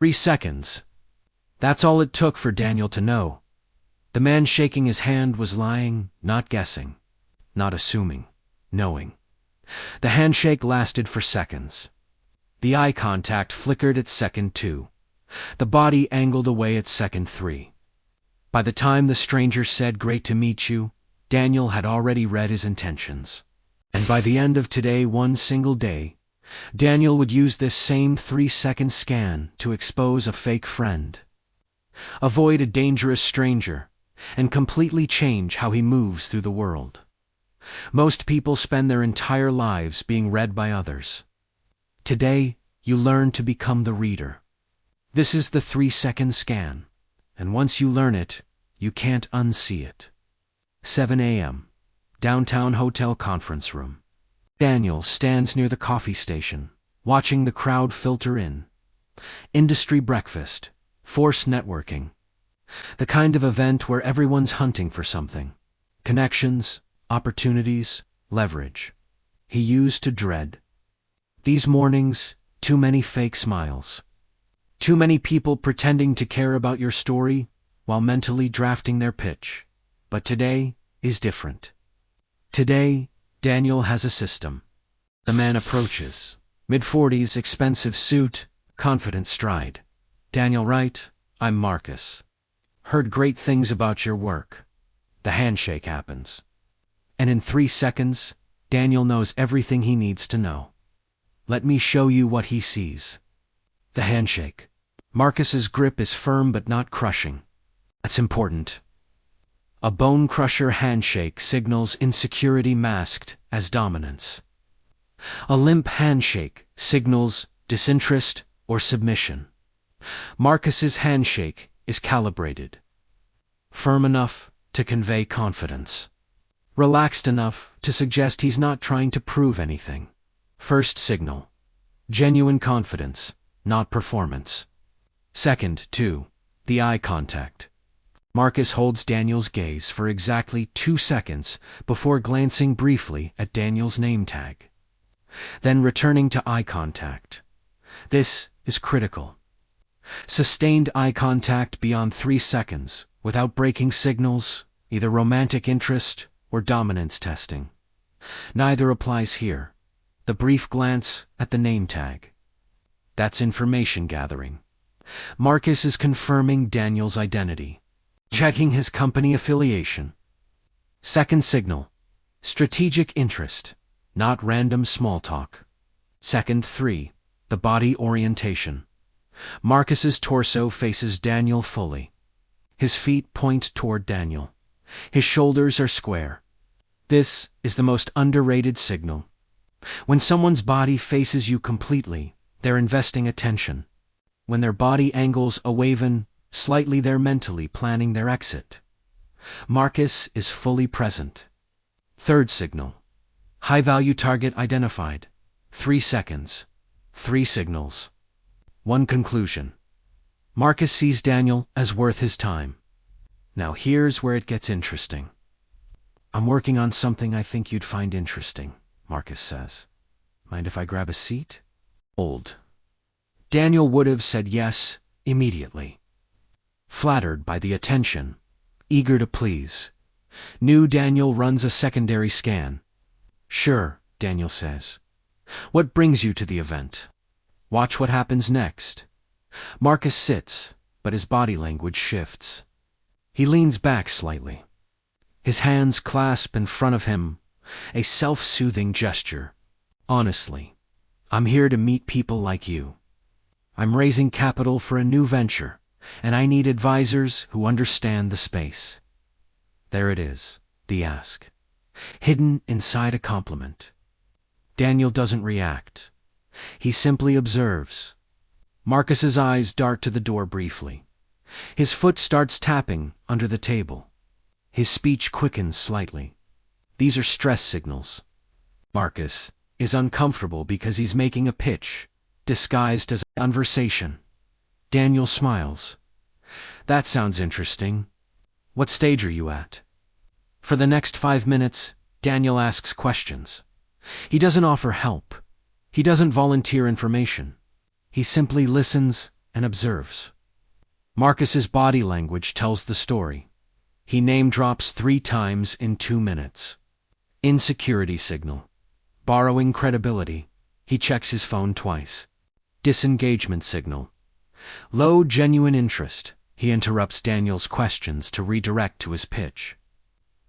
3 seconds. That's all it took for Daniel to know. The man shaking his hand was lying, not guessing, not assuming, knowing. The handshake lasted for seconds. The eye contact flickered at second 2. The body angled away at second 3. By the time the stranger said, "Great to meet you," Daniel had already read his intentions. And by the end of today, one single day, Daniel would use this same 3-second scan to expose a fake friend, avoid a dangerous stranger, and completely change how he moves through the world. Most people spend their entire lives being read by others. Today, you learn to become the reader. This is the 3-second scan, and once you learn it, you can't unsee it. 7 a.m. Downtown hotel conference room. Daniel stands near the coffee station, watching the crowd filter in. Industry breakfast, forced networking. The kind of event where everyone's hunting for something. Connections, opportunities, leverage. He used to dread. These mornings, too many fake smiles. Too many people pretending to care about your story while mentally drafting their pitch. But today is different. Today, Daniel has a system. The man approaches. Mid-40s, expensive suit, confident stride. "Daniel, right? I'm Marcus. Heard great things about your work." The handshake happens. And in 3 seconds, Daniel knows everything he needs to know. Let me show you what he sees. The handshake. Marcus's grip is firm but not crushing. That's important. A bone-crusher handshake signals insecurity masked as dominance. A limp handshake signals disinterest or submission. Marcus's handshake is calibrated. Firm enough to convey confidence. Relaxed enough to suggest he's not trying to prove anything. First signal. Genuine confidence, not performance. Second, 2. The eye contact. Marcus holds Daniel's gaze for exactly 2 seconds before glancing briefly at Daniel's name tag. Then returning to eye contact. This is critical. Sustained eye contact beyond 3 seconds, without breaking signals, either romantic interest or dominance testing. Neither applies here. The brief glance at the name tag. That's information gathering. Marcus is confirming Daniel's identity. Checking his company affiliation. Second signal. Strategic interest, not random small talk. Second, 3. The body orientation. Marcus's torso faces Daniel fully. His feet point toward Daniel. His shoulders are square. This is the most underrated signal. When someone's body faces you completely, they're investing attention. When their body angles awaven slightly, they're mentally planning their exit. Marcus is fully present. Third signal. High-value target identified. 3 seconds. 3 signals. 1 conclusion. Marcus sees Daniel as worth his time. Now here's where it gets interesting. "I'm working on something I think you'd find interesting," Marcus says. "Mind if I grab a seat?" Old. Daniel would have said yes immediately. Flattered by the attention, eager to please. New Daniel runs a secondary scan. "Sure," Daniel says. "What brings you to the event?" Watch what happens next. Marcus sits, but his body language shifts. He leans back slightly. His hands clasp in front of him, a self-soothing gesture. "Honestly, I'm here to meet people like you. I'm raising capital for a new venture, and I need advisors who understand the space." There it is, the ask. Hidden inside a compliment. Daniel doesn't react. He simply observes. Marcus's eyes dart to the door briefly. His foot starts tapping under the table. His speech quickens slightly. These are stress signals. Marcus is uncomfortable because he's making a pitch, disguised as a conversation. Daniel smiles. "That sounds interesting. What stage are you at?" For the next 5 minutes, Daniel asks questions. He doesn't offer help. He doesn't volunteer information. He simply listens and observes. Marcus's body language tells the story. He name drops 3 times in 2 minutes. Insecurity signal. Borrowing credibility. He checks his phone twice. Disengagement signal. Low genuine interest. He interrupts Daniel's questions to redirect to his pitch.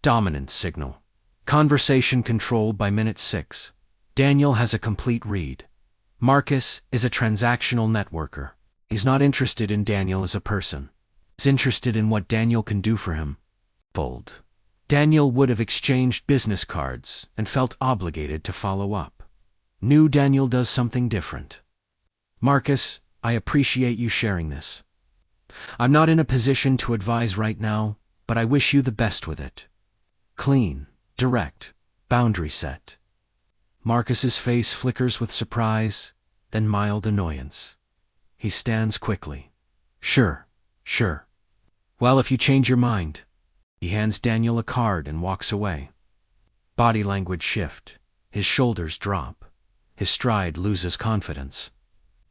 Dominance signal. Conversation controlled by minute 6. Daniel has a complete read. Marcus is a transactional networker. He's not interested in Daniel as a person. He's interested in what Daniel can do for him. Fold. Daniel would have exchanged business cards and felt obligated to follow up. New Daniel does something different. Marcus, I appreciate you sharing this. I'm not in a position to advise right now, but I wish you the best with it. Clean, direct, boundary set. Marcus's face flickers with surprise, then mild annoyance. He stands quickly. Sure. Well, if you change your mind. He hands Daniel a card and walks away. Body language shift. His shoulders drop. His stride loses confidence.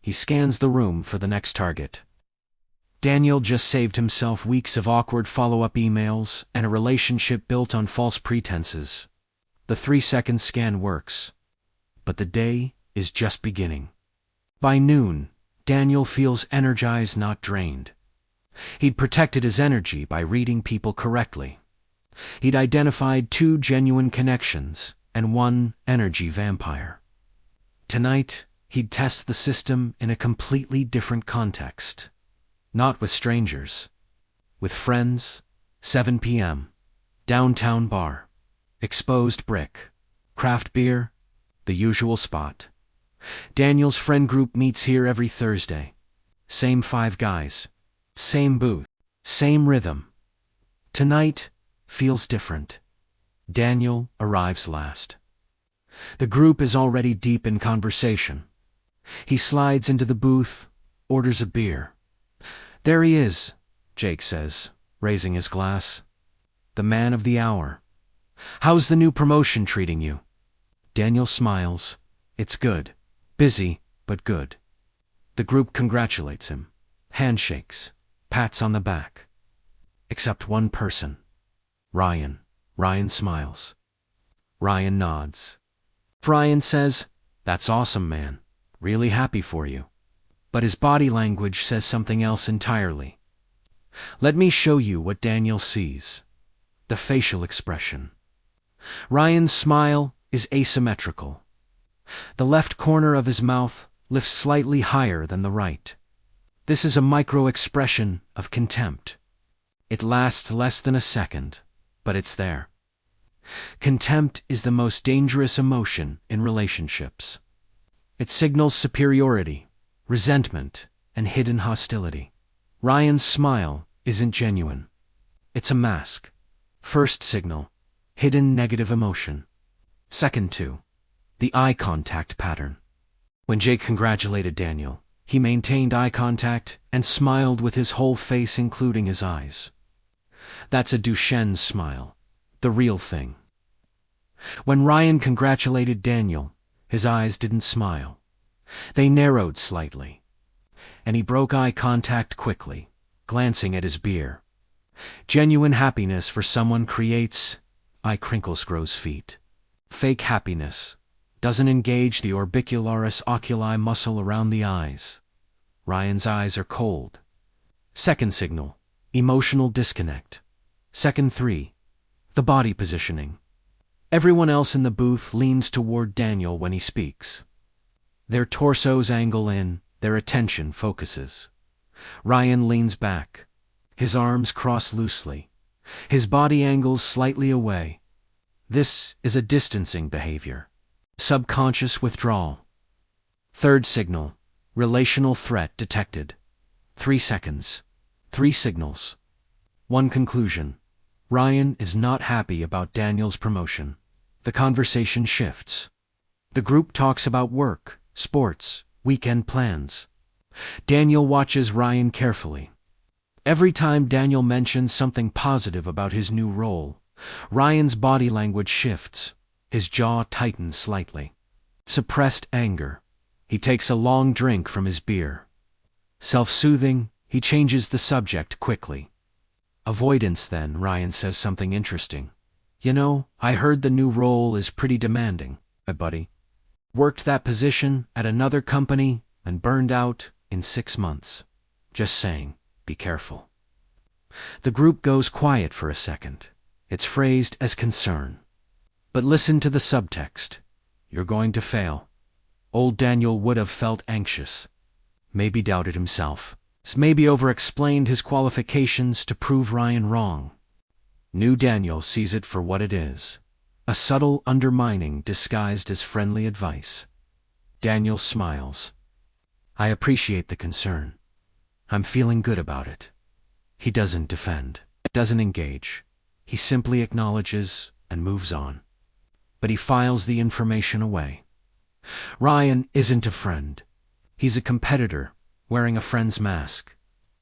He scans the room for the next target. Daniel just saved himself weeks of awkward follow-up emails and a relationship built on false pretenses. The 3-second scan works. But the day is just beginning. By noon, Daniel feels energized, not drained. He'd protected his energy by reading people correctly. He'd identified 2 genuine connections and 1 energy vampire. Tonight, he'd test the system in a completely different context. Not with strangers. With friends. 7 p.m. Downtown bar. Exposed brick. Craft beer. The usual spot. Daniel's friend group meets here every Thursday. Same 5 guys. Same booth. Same rhythm. Tonight feels different. Daniel arrives last. The group is already deep in conversation. He slides into the booth, orders a beer. There he is, Jake says, raising his glass. The man of the hour. How's the new promotion treating you? Daniel smiles. It's good. Busy, but good. The group congratulates him. Handshakes. Pats on the back. Except one person. Ryan. Ryan smiles. Ryan nods. Ryan says, "That's awesome, man. Really happy for you." But his body language says something else entirely. Let me show you what Daniel sees. The facial expression. Ryan's smile is asymmetrical. The left corner of his mouth lifts slightly higher than the right. This is a micro-expression of contempt. It lasts less than a second, but it's there. Contempt is the most dangerous emotion in relationships. It signals superiority, resentment, and hidden hostility. Ryan's smile isn't genuine. It's a mask. First signal, hidden negative emotion. Second 2, the eye contact pattern. When Jake congratulated Daniel, he maintained eye contact and smiled with his whole face, including his eyes. That's a Duchenne's smile, the real thing. When Ryan congratulated Daniel, his eyes didn't smile. They narrowed slightly. And he broke eye contact quickly, glancing at his beer. Genuine happiness for someone creates, eye crinkles grows feet. Fake happiness doesn't engage the orbicularis oculi muscle around the eyes. Ryan's eyes are cold. Second signal, emotional disconnect. Second 3, the body positioning. Everyone else in the booth leans toward Daniel when he speaks. Their torsos angle in, their attention focuses. Ryan leans back. His arms cross loosely. His body angles slightly away. This is a distancing behavior. Subconscious withdrawal. Third signal, relational threat detected. 3 seconds. 3 signals. 1 conclusion. Ryan is not happy about Daniel's promotion. The conversation shifts. The group talks about work, sports, weekend plans. Daniel watches Ryan carefully. Every time Daniel mentions something positive about his new role, Ryan's body language shifts. His jaw tightens slightly. Suppressed anger. He takes a long drink from his beer. Self-soothing, he changes the subject quickly. Avoidance then, Ryan says something interesting. You know, I heard the new role is pretty demanding, my buddy. Worked that position at another company and burned out in 6 months. Just saying, be careful. The group goes quiet for a second. It's phrased as concern. But listen to the subtext. You're going to fail. Old Daniel would have felt anxious. Maybe doubted himself. Maybe over-explained his qualifications to prove Ryan wrong. New Daniel sees it for what it is. A subtle undermining disguised as friendly advice. Daniel smiles. I appreciate the concern. I'm feeling good about it. He doesn't defend, doesn't engage. He simply acknowledges and moves on. But he files the information away. Ryan isn't a friend. He's a competitor, wearing a friend's mask.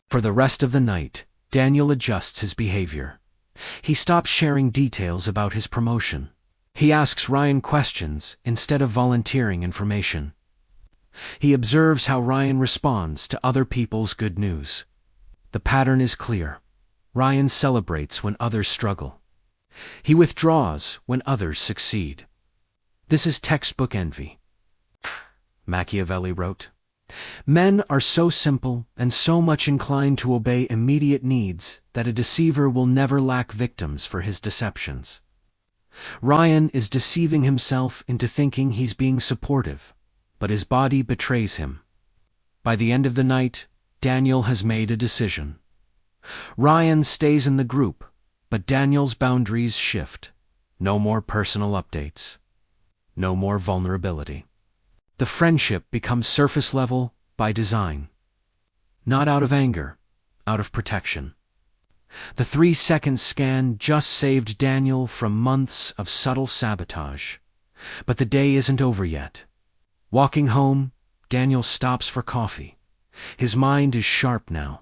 For the rest of the night, Daniel adjusts his behavior. He stops sharing details about his promotion. He asks Ryan questions instead of volunteering information. He observes how Ryan responds to other people's good news. The pattern is clear. Ryan celebrates when others struggle. He withdraws when others succeed. This is textbook envy. Machiavelli wrote, "Men are so simple and so much inclined to obey immediate needs that a deceiver will never lack victims for his deceptions." Ryan is deceiving himself into thinking he's being supportive, but his body betrays him. By the end of the night, Daniel has made a decision. Ryan stays in the group, but Daniel's boundaries shift. No more personal updates. No more vulnerability. The friendship becomes surface level by design. Not out of anger, out of protection. The 3-second scan just saved Daniel from months of subtle sabotage. But the day isn't over yet. Walking home, Daniel stops for coffee. His mind is sharp now.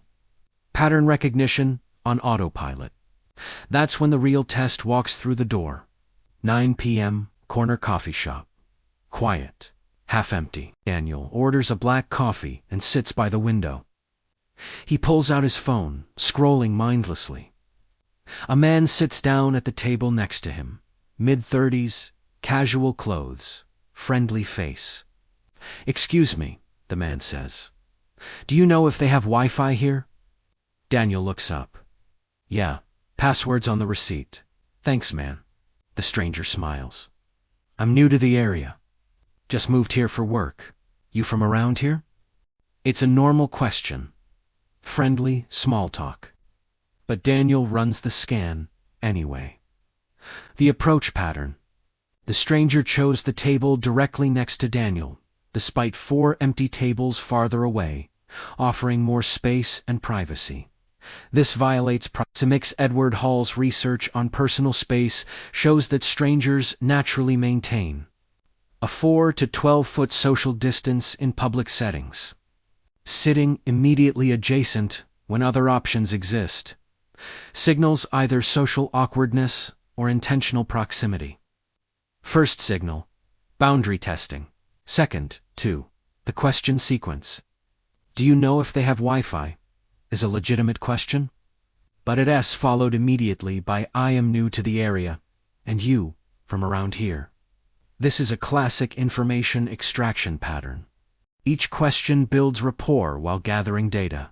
Pattern recognition on autopilot. That's when the real test walks through the door. 9 p.m., corner coffee shop. Quiet, half empty. Daniel orders a black coffee and sits by the window. He pulls out his phone, scrolling mindlessly. A man sits down at the table next to him. Mid-30s, casual clothes, friendly face. "Excuse me," the man says. "Do you know if they have Wi-Fi here?" Daniel looks up. "Yeah, password's on the receipt. Thanks, man." The stranger smiles. "I'm new to the area. Just moved here for work. You from around here?" It's a normal question. Friendly, small talk. But Daniel runs the scan anyway. The approach pattern. The stranger chose the table directly next to Daniel, despite 4 empty tables farther away, offering more space and privacy. This violates proxemics. Edward Hall's research on personal space shows that strangers naturally maintain a 4 to 12-foot social distance in public settings. Sitting immediately adjacent when other options exist signals either social awkwardness or intentional proximity. First signal, boundary testing. Second, 2, the question sequence. Do you know if they have Wi-Fi? Is a legitimate question. But it's followed immediately by I am new to the area, and you, from around here. This is a classic information extraction pattern. Each question builds rapport while gathering data.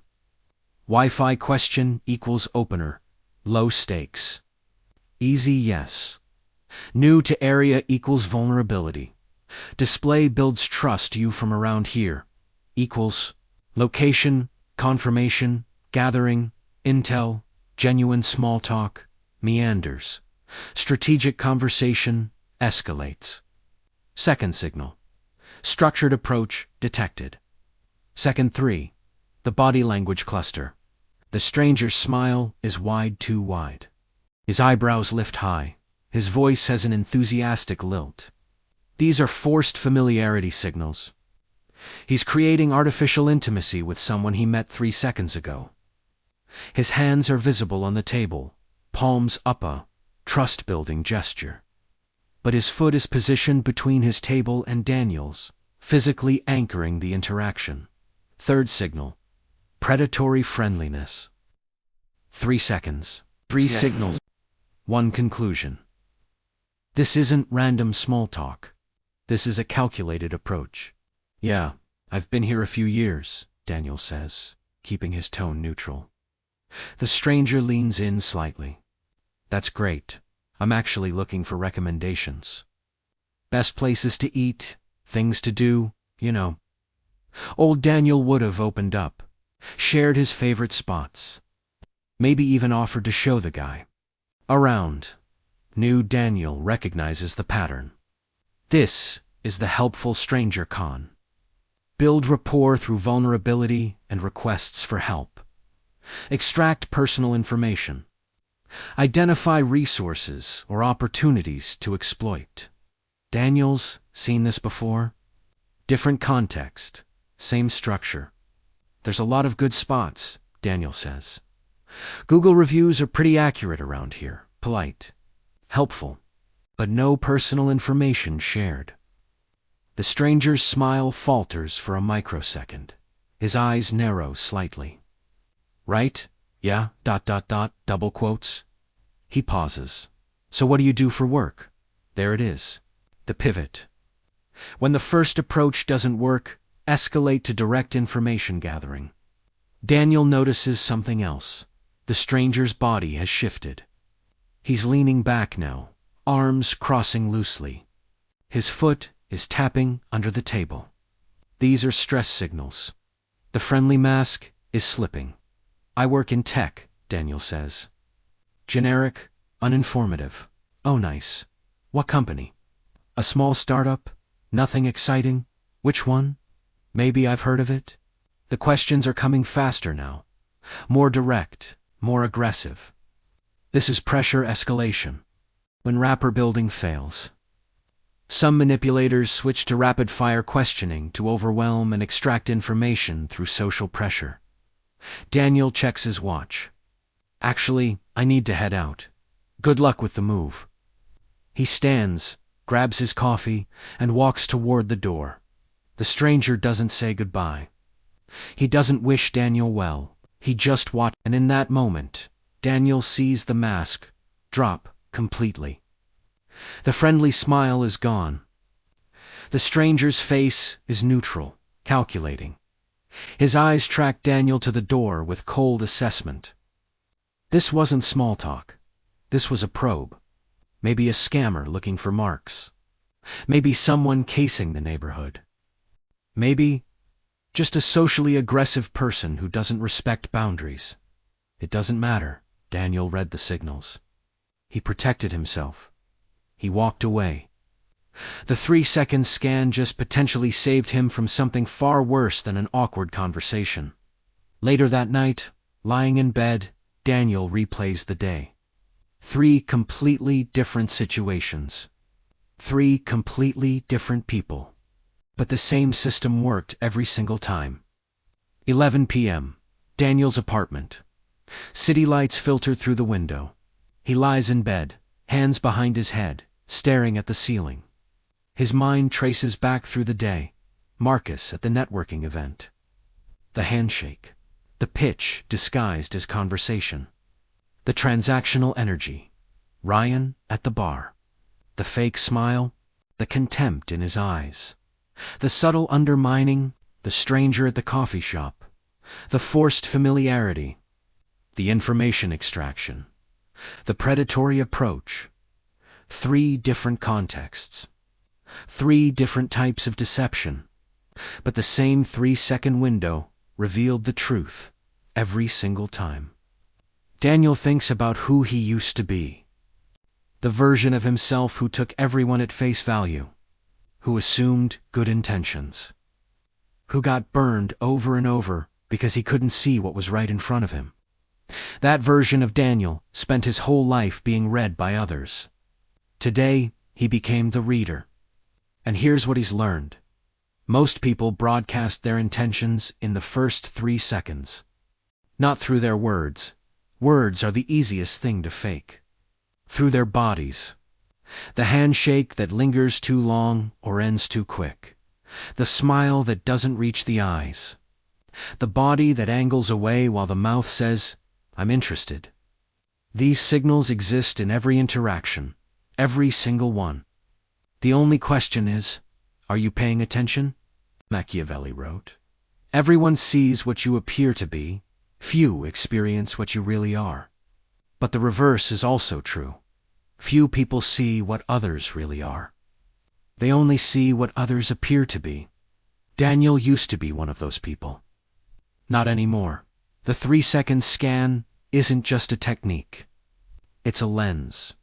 Wi-Fi question equals opener, low stakes. Easy yes. New to area equals vulnerability. Display builds trust you from around here, equals location, confirmation, gathering, intel, genuine small talk, meanders. Strategic conversation escalates. Second signal. Structured approach detected. Second 3. The body language cluster. The stranger's smile is wide too wide. His eyebrows lift high. His voice has an enthusiastic lilt. These are forced familiarity signals. He's creating artificial intimacy with someone he met 3 seconds ago. His hands are visible on the table, palms up, a trust-building gesture. But his foot is positioned between his table and Daniel's, physically anchoring the interaction. Third signal. Predatory friendliness. 3 seconds. 3 signals. 1 conclusion. This isn't random small talk. This is a calculated approach. Yeah, I've been here a few years, Daniel says, keeping his tone neutral. The stranger leans in slightly. That's great. I'm actually looking for recommendations. Best places to eat, things to do, you know. Old Daniel would have opened up, shared his favorite spots, maybe even offered to show the guy around. New Daniel recognizes the pattern. This is the helpful stranger con. Build rapport through vulnerability and requests for help. Extract personal information. Identify resources or opportunities to exploit. Daniel's seen this before. Different context, same structure. There's a lot of good spots, Daniel says. Google reviews are pretty accurate around here, polite, helpful, but no personal information shared. The stranger's smile falters for a microsecond. His eyes narrow slightly. Right? Yeah, ... double quotes. He pauses. So what do you do for work? There it is. The pivot. When the first approach doesn't work, escalate to direct information gathering. Daniel notices something else. The stranger's body has shifted. He's leaning back now, arms crossing loosely. His foot is tapping under the table. These are stress signals. The friendly mask is slipping. I work in tech, Daniel says. Generic, uninformative. Oh, nice. What company? A small startup? Nothing exciting? Which one? Maybe I've heard of it? The questions are coming faster now. More direct, more aggressive. This is pressure escalation. When rapport building fails. Some manipulators switch to rapid-fire questioning to overwhelm and extract information through social pressure. Daniel checks his watch. Actually, I need to head out. Good luck with the move. He stands, grabs his coffee, and walks toward the door. The stranger doesn't say goodbye. He doesn't wish Daniel well. He just watched, and in that moment, Daniel sees the mask drop completely. The friendly smile is gone. The stranger's face is neutral, calculating. His eyes track Daniel to the door with cold assessment. This wasn't small talk. This was a probe. Maybe a scammer looking for marks. Maybe someone casing the neighborhood. Maybe just a socially aggressive person who doesn't respect boundaries. It doesn't matter. Daniel read the signals. He protected himself. He walked away. The 3-second scan just potentially saved him from something far worse than an awkward conversation. Later that night, lying in bed, Daniel replays the day. 3 completely different situations. 3 completely different people. But the same system worked every single time. 11 p.m. Daniel's apartment. City lights filter through the window. He lies in bed, hands behind his head, staring at the ceiling. His mind traces back through the day. Marcus at the networking event. The handshake. The pitch disguised as conversation. The transactional energy. Ryan at the bar. The fake smile. The contempt in his eyes. The subtle undermining. The stranger at the coffee shop. The forced familiarity. The information extraction. The predatory approach. 3 different contexts. 3 different types of deception. But the same 3-second window revealed the truth every single time. Daniel thinks about who he used to be. The version of himself who took everyone at face value. Who assumed good intentions. Who got burned over and over because he couldn't see what was right in front of him. That version of Daniel spent his whole life being read by others. Today, he became the reader. And here's what he's learned. Most people broadcast their intentions in the first 3 seconds. Not through their words. Words are the easiest thing to fake. Through their bodies. The handshake that lingers too long or ends too quick. The smile that doesn't reach the eyes. The body that angles away while the mouth says, "I'm interested." These signals exist in every interaction, every single one. The only question is, are you paying attention? Machiavelli wrote. Everyone sees what you appear to be, few experience what you really are. But the reverse is also true. Few people see what others really are. They only see what others appear to be. Daniel used to be one of those people. Not anymore. The 3-second scan isn't just a technique. It's a lens.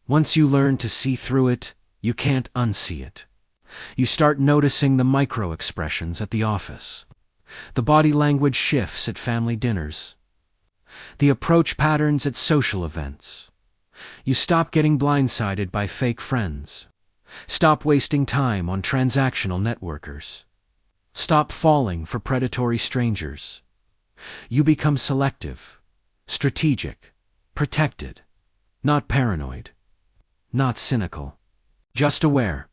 Once you learn to see through it, you can't unsee it. You start noticing the micro-expressions at the office. The body language shifts at family dinners. The approach patterns at social events. You stop getting blindsided by fake friends. Stop wasting time on transactional networkers. Stop falling for predatory strangers. You become selective, strategic, protected, not paranoid, not cynical, just aware.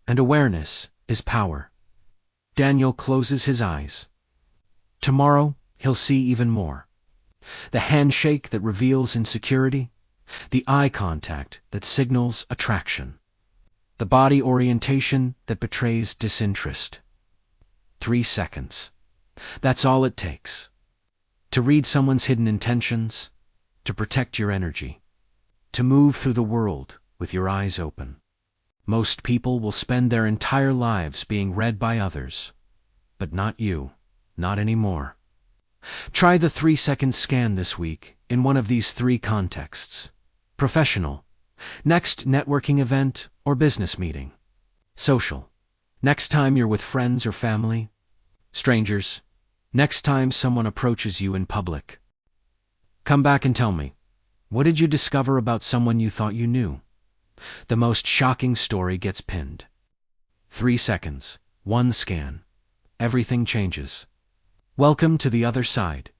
And awareness is power. Daniel closes his eyes. Tomorrow, he'll see even more. The handshake that reveals insecurity, the eye contact that signals attraction, the body orientation that betrays disinterest. 3 seconds. That's all it takes. To read someone's hidden intentions, to protect your energy, to move through the world with your eyes open. Most people will spend their entire lives being read by others, but not you, not anymore. Try the 3-second scan this week in one of these 3 contexts: professional, next networking event or business meeting; social, next time you're with friends or family; strangers, next time someone approaches you in public. Come back and tell me, what did you discover about someone you thought you knew? The most shocking story gets pinned. 3 seconds, 1 scan. Everything changes. Welcome to the other side.